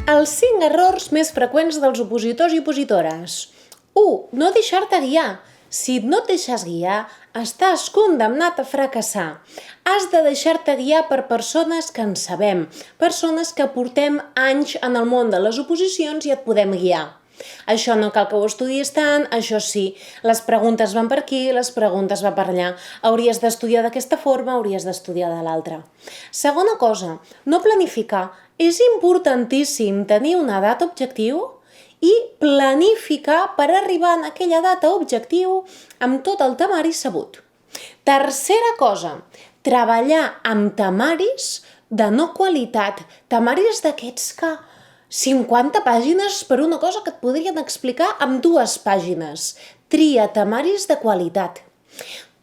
Els 5 errors més freqüents dels opositors i opositores. 1. No deixar-te guiar. Si no et deixes guiar, estàs condemnat a fracassar. Has de deixar-te guiar per persones que en sabem, persones que portem anys en el món de les oposicions i et podem guiar. Això no cal que ho estudiis tant, això sí, les preguntes van per aquí, les preguntes van per allà. Hauries d'estudiar d'aquesta forma, hauries d'estudiar de l'altra. Segona cosa, no planificar. És importantíssim tenir una data objectiu i planificar per arribar a aquella data objectiu amb tot el temari sabut. Tercera cosa, treballar amb temaris de no qualitat, temaris d'aquests que 50 pàgines per una cosa que et podrien explicar amb 2 pàgines. Tria temaris de qualitat.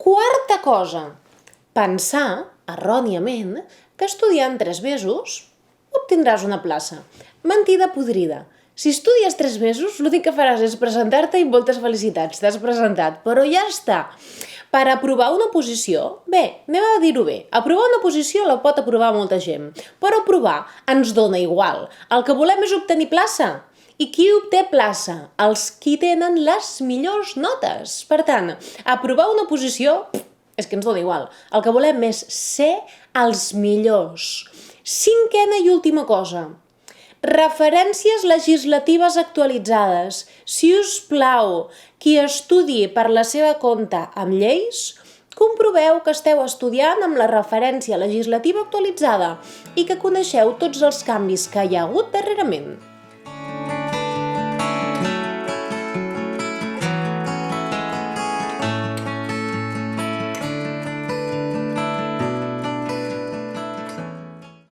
Quarta cosa, pensar, erròniament, que estudiant 3 mesos obtindràs una plaça. Mentida podrida. Si estudies 3 mesos, l'únic que faràs és presentar-te i moltes felicitats, t'has presentat, però ja està. Per aprovar una oposició, bé, anem a dir-ho bé, aprovar una oposició la pot aprovar molta gent, però aprovar ens dona igual. El que volem és obtenir plaça. I qui obté plaça? Els qui tenen les millors notes. Per tant, aprovar una oposició és que ens dona igual. El que volem és ser els millors. Cinquena i última cosa. Referències legislatives actualitzades. Si us plau, qui estudi per la seva compte amb lleis, comproveu que esteu estudiant amb la referència legislativa actualitzada i que coneixeu tots els canvis que hi ha hagut darrerament.